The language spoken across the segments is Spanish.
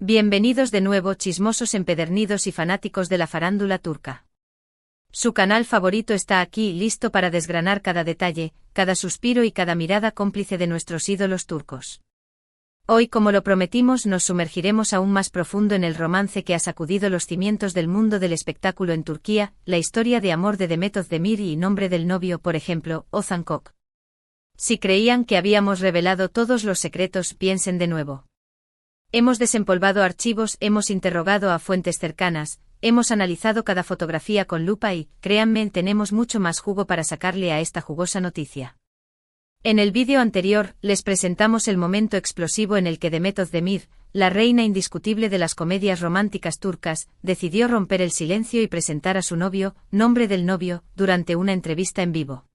Bienvenidos de nuevo, chismosos empedernidos y fanáticos de la farándula turca. Su canal favorito está aquí, listo para desgranar cada detalle, cada suspiro y cada mirada cómplice de nuestros ídolos turcos. Hoy, como lo prometimos, nos sumergiremos aún más profundo en el romance que ha sacudido los cimientos del mundo del espectáculo en Turquía, la historia de amor de Demet Özdemir y nombre del novio, por ejemplo, Ozan Kok. Si creían que habíamos revelado todos los secretos, piensen de nuevo. Hemos desempolvado archivos, hemos interrogado a fuentes cercanas, hemos analizado cada fotografía con lupa y, créanme, tenemos mucho más jugo para sacarle a esta jugosa noticia. En el vídeo anterior, les presentamos el momento explosivo en el que Demet Özdemir, la reina indiscutible de las comedias románticas turcas, decidió romper el silencio y presentar a su novio, nombre del novio, durante una entrevista en vivo.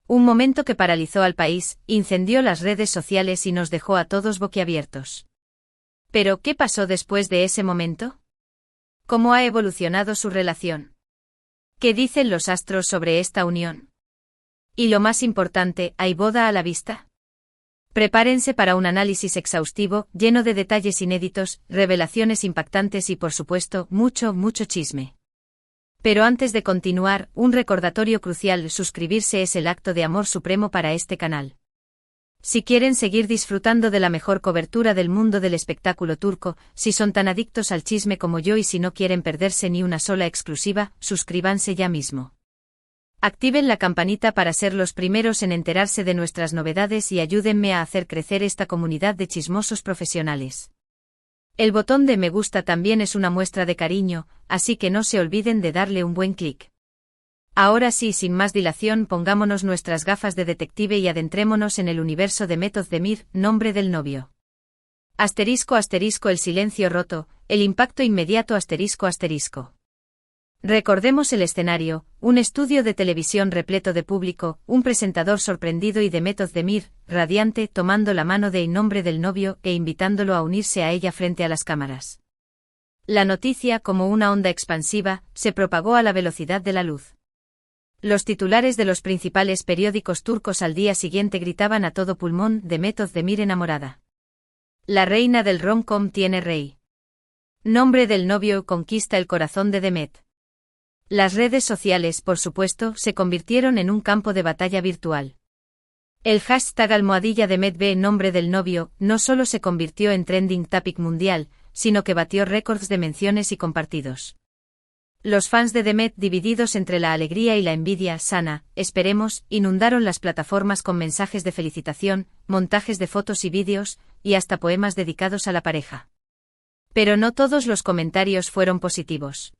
Un momento que paralizó al país, incendió las redes sociales y nos dejó a todos boquiabiertos. ¿Pero qué pasó después de ese momento? ¿Cómo ha evolucionado su relación? ¿Qué dicen los astros sobre esta unión? Y lo más importante, ¿hay boda a la vista? Prepárense para un análisis exhaustivo, lleno de detalles inéditos, revelaciones impactantes y, por supuesto, mucho chisme. Pero antes de continuar, un recordatorio crucial: suscribirse es el acto de amor supremo para este canal. Si quieren seguir disfrutando de la mejor cobertura del mundo del espectáculo turco, si son tan adictos al chisme como yo y si no quieren perderse ni una sola exclusiva, suscríbanse ya mismo. Activen la campanita para ser los primeros en enterarse de nuestras novedades y ayúdenme a hacer crecer esta comunidad de chismosos profesionales. El botón de me gusta también es una muestra de cariño, así que no se olviden de darle un buen clic. Ahora sí, sin más dilación, pongámonos nuestras gafas de detective y adentrémonos en el universo de Demet Özdemir, nombre del novio. Asterisco el silencio roto, el impacto inmediato asterisco. Recordemos el escenario: un estudio de televisión repleto de público, un presentador sorprendido y Demet Özdemir, radiante, tomando la mano de nombre del novio e invitándolo a unirse a ella frente a las cámaras. La noticia, como una onda expansiva, se propagó a la velocidad de la luz. Los titulares de los principales periódicos turcos al día siguiente gritaban a todo pulmón: Demet Özdemir enamorada. La reina del rom-com tiene rey. Nombre del novio conquista el corazón de Demet. Las redes sociales, por supuesto, se convirtieron en un campo de batalla virtual. El hashtag #Demet B, nombre del novio, no solo se convirtió en trending topic mundial, sino que batió récords de menciones y compartidos. Los fans de Demet, divididos entre la alegría y la envidia sana, esperemos, inundaron las plataformas con mensajes de felicitación, montajes de fotos y vídeos, y hasta poemas dedicados a la pareja. Pero no todos los comentarios fueron positivos.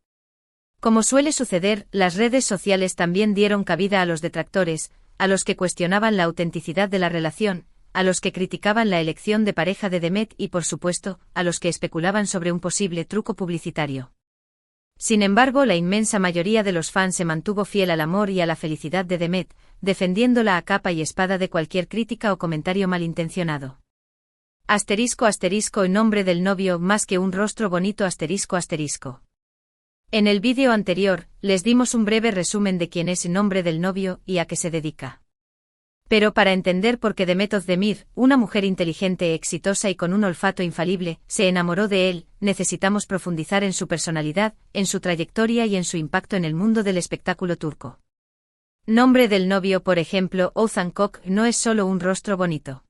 Como suele suceder, las redes sociales también dieron cabida a los detractores, a los que cuestionaban la autenticidad de la relación, a los que criticaban la elección de pareja de Demet y, por supuesto, a los que especulaban sobre un posible truco publicitario. Sin embargo, la inmensa mayoría de los fans se mantuvo fiel al amor y a la felicidad de Demet, defendiéndola a capa y espada de cualquier crítica o comentario malintencionado. Asterisco en nombre del novio, más que un rostro bonito asterisco. En el vídeo anterior, les dimos un breve resumen de quién es el nombre del novio y a qué se dedica. Pero para entender por qué Demet Özdemir, una mujer inteligente, exitosa y con un olfato infalible, se enamoró de él, necesitamos profundizar en su personalidad, en su trayectoria y en su impacto en el mundo del espectáculo turco. Nombre del novio, por ejemplo, Ozan Kok, no es solo un rostro bonito.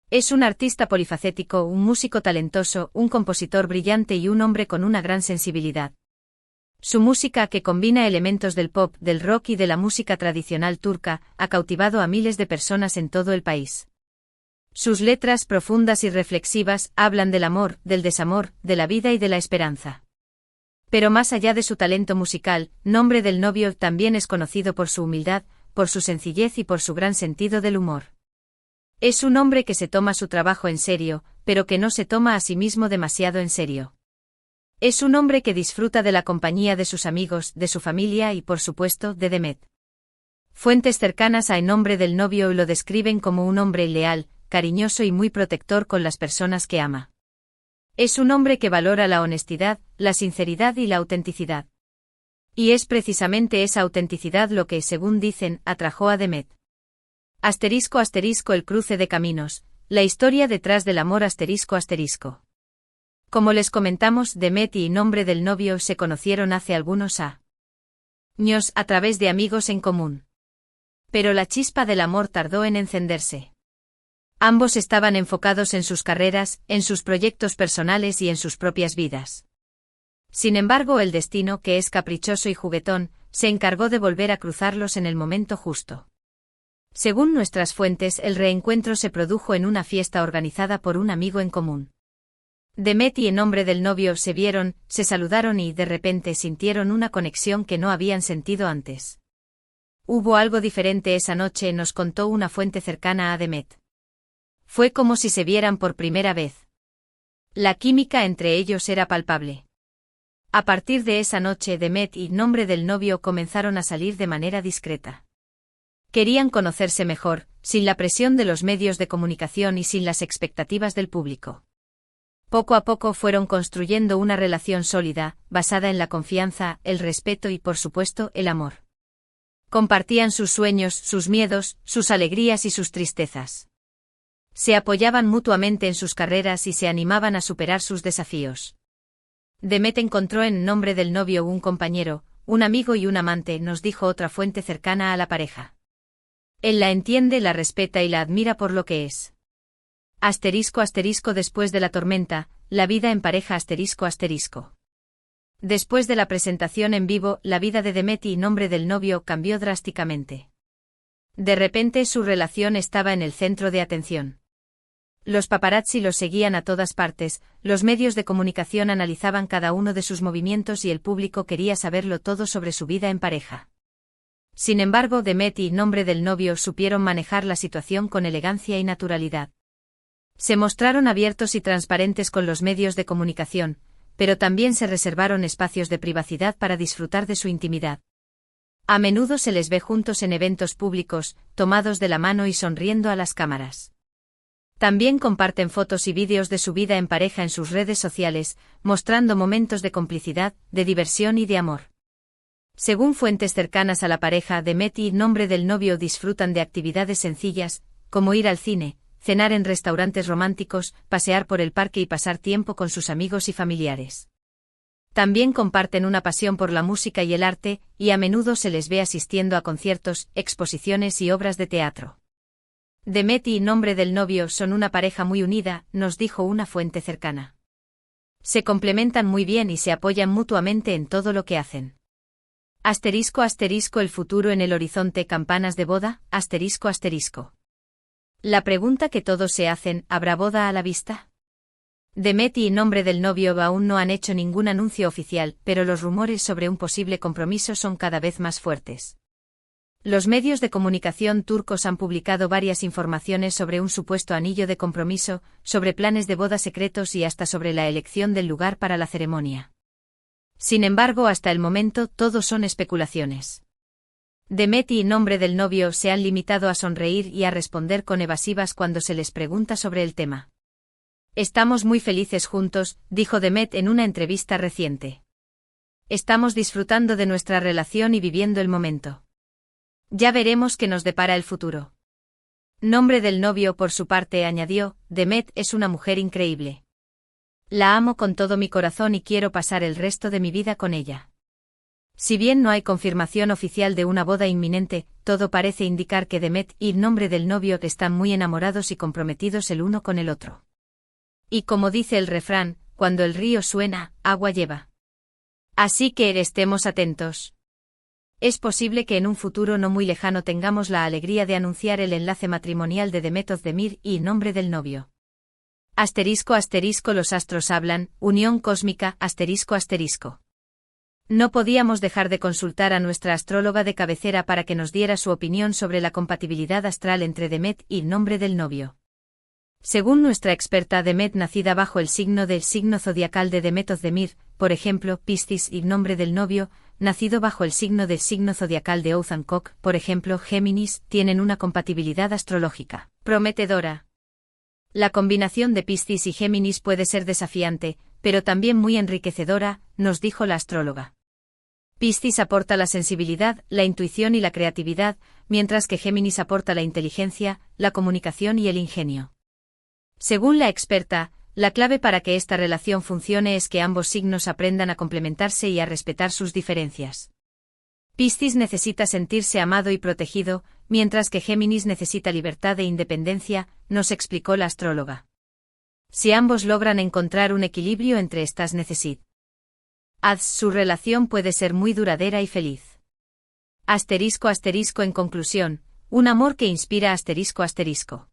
Es un artista polifacético, un músico talentoso, un compositor brillante y un hombre con una gran sensibilidad. Su música, que combina elementos del pop, del rock y de la música tradicional turca, ha cautivado a miles de personas en todo el país. Sus letras, profundas y reflexivas, hablan del amor, del desamor, de la vida y de la esperanza. Pero más allá de su talento musical, nombre del novio también es conocido por su humildad, por su sencillez y por su gran sentido del humor. Es un hombre que se toma su trabajo en serio, pero que no se toma a sí mismo demasiado en serio. Es un hombre que disfruta de la compañía de sus amigos, de su familia y, por supuesto, de Demet. Fuentes cercanas a nombre del novio lo describen como un hombre leal, cariñoso y muy protector con las personas que ama. Es un hombre que valora la honestidad, la sinceridad y la autenticidad. Y es precisamente esa autenticidad lo que, según dicen, atrajo a Demet. El cruce de caminos, la historia detrás del amor ***. Como les comentamos, Demet y nombre del novio se conocieron hace algunos años a través de amigos en común. Pero la chispa del amor tardó en encenderse. Ambos estaban enfocados en sus carreras, en sus proyectos personales y en sus propias vidas. Sin embargo, el destino, que es caprichoso y juguetón, se encargó de volver a cruzarlos en el momento justo. Según nuestras fuentes, el reencuentro se produjo en una fiesta organizada por un amigo en común. Demet y en nombre del novio se vieron, se saludaron y de repente sintieron una conexión que no habían sentido antes. Hubo algo diferente esa noche, nos contó una fuente cercana a Demet. Fue como si se vieran por primera vez. La química entre ellos era palpable. A partir de esa noche, Demet y nombre del novio comenzaron a salir de manera discreta. Querían conocerse mejor, sin la presión de los medios de comunicación y sin las expectativas del público. Poco a poco fueron construyendo una relación sólida, basada en la confianza, el respeto y, por supuesto, el amor. Compartían sus sueños, sus miedos, sus alegrías y sus tristezas. Se apoyaban mutuamente en sus carreras y se animaban a superar sus desafíos. Demet encontró en nombre del novio un compañero, un amigo y un amante, nos dijo otra fuente cercana a la pareja. Él la entiende, la respeta y la admira por lo que es. Después de la tormenta, la vida en pareja ***. Después de la presentación en vivo, la vida de Demet y nombre del novio cambió drásticamente. De repente su relación estaba en el centro de atención. Los paparazzi los seguían a todas partes, los medios de comunicación analizaban cada uno de sus movimientos y el público quería saberlo todo sobre su vida en pareja. Sin embargo, Demet y nombre del novio supieron manejar la situación con elegancia y naturalidad. Se mostraron abiertos y transparentes con los medios de comunicación, pero también se reservaron espacios de privacidad para disfrutar de su intimidad. A menudo se les ve juntos en eventos públicos, tomados de la mano y sonriendo a las cámaras. También comparten fotos y vídeos de su vida en pareja en sus redes sociales, mostrando momentos de complicidad, de diversión y de amor. Según fuentes cercanas a la pareja, Demet y nombre del novio disfrutan de actividades sencillas, como ir al cine, cenar en restaurantes románticos, pasear por el parque y pasar tiempo con sus amigos y familiares. También comparten una pasión por la música y el arte, y a menudo se les ve asistiendo a conciertos, exposiciones y obras de teatro. Demet y nombre del novio son una pareja muy unida, nos dijo una fuente cercana. Se complementan muy bien y se apoyan mutuamente en todo lo que hacen. ***, el futuro en el horizonte, campanas de boda, ***. La pregunta que todos se hacen, ¿habrá boda a la vista? Demet y nombre del novio aún no han hecho ningún anuncio oficial, pero los rumores sobre un posible compromiso son cada vez más fuertes. Los medios de comunicación turcos han publicado varias informaciones sobre un supuesto anillo de compromiso, sobre planes de boda secretos y hasta sobre la elección del lugar para la ceremonia. Sin embargo, hasta el momento, todo son especulaciones. Demet y nombre del novio se han limitado a sonreír y a responder con evasivas cuando se les pregunta sobre el tema. Estamos muy felices juntos, dijo Demet en una entrevista reciente. Estamos disfrutando de nuestra relación y viviendo el momento. Ya veremos qué nos depara el futuro. Nombre del novio por su parte añadió, Demet es una mujer increíble. La amo con todo mi corazón y quiero pasar el resto de mi vida con ella. Si bien no hay confirmación oficial de una boda inminente, todo parece indicar que Demet y nombre del novio están muy enamorados y comprometidos el uno con el otro. Y como dice el refrán, cuando el río suena, agua lleva. Así que estemos atentos. Es posible que en un futuro no muy lejano tengamos la alegría de anunciar el enlace matrimonial de Demet Özdemir y nombre del novio. ***, los astros hablan, unión cósmica, ***. No podíamos dejar de consultar a nuestra astróloga de cabecera para que nos diera su opinión sobre la compatibilidad astral entre Demet y nombre del novio. Según nuestra experta, Demet, nacida bajo el signo zodiacal de Demet Özdemir, por ejemplo, Piscis, y nombre del novio, nacido bajo el signo zodiacal de Oğuzhan Koç, por ejemplo, Géminis, tienen una compatibilidad astrológica prometedora. La combinación de Piscis y Géminis puede ser desafiante, pero también muy enriquecedora, nos dijo la astróloga. Piscis aporta la sensibilidad, la intuición y la creatividad, mientras que Géminis aporta la inteligencia, la comunicación y el ingenio. Según la experta, La clave para que esta relación funcione es que ambos signos aprendan a complementarse y a respetar sus diferencias. Piscis necesita sentirse amado y protegido, mientras que Géminis necesita libertad e independencia, nos explicó la astróloga. Si ambos logran encontrar un equilibrio entre estas necesidades, su relación puede ser muy duradera y feliz. En conclusión, un amor que inspira ***.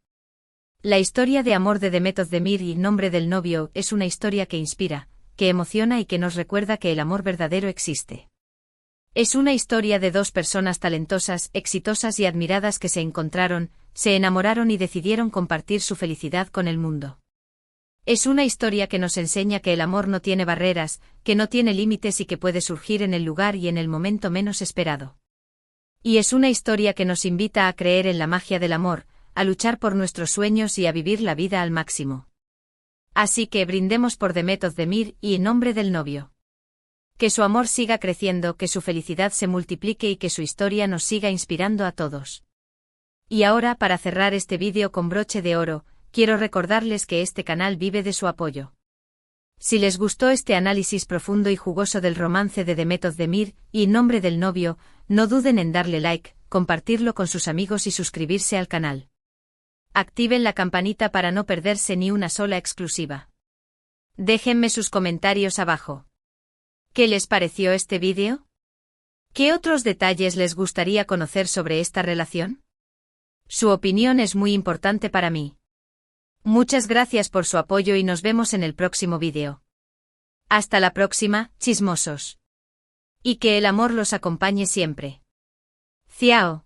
La historia de amor de Demet Özdemir y Nombre del novio es una historia que inspira, que emociona y que nos recuerda que el amor verdadero existe. Es una historia de dos personas talentosas, exitosas y admiradas que se encontraron, se enamoraron y decidieron compartir su felicidad con el mundo. Es una historia que nos enseña que el amor no tiene barreras, que no tiene límites y que puede surgir en el lugar y en el momento menos esperado. Y es una historia que nos invita a creer en la magia del amor, a luchar por nuestros sueños y a vivir la vida al máximo. Así que brindemos por Demet Özdemir y en nombre del novio. Que su amor siga creciendo, que su felicidad se multiplique y que su historia nos siga inspirando a todos. Y ahora, para cerrar este vídeo con broche de oro, quiero recordarles que este canal vive de su apoyo. Si les gustó este análisis profundo y jugoso del romance de Demet Özdemir y en nombre del novio, no duden en darle like, compartirlo con sus amigos y suscribirse al canal. Activen la campanita para no perderse ni una sola exclusiva. Déjenme sus comentarios abajo. ¿Qué les pareció este vídeo? ¿Qué otros detalles les gustaría conocer sobre esta relación? Su opinión es muy importante para mí. Muchas gracias por su apoyo y nos vemos en el próximo vídeo. Hasta la próxima, chismosos. Y que el amor los acompañe siempre. Ciao.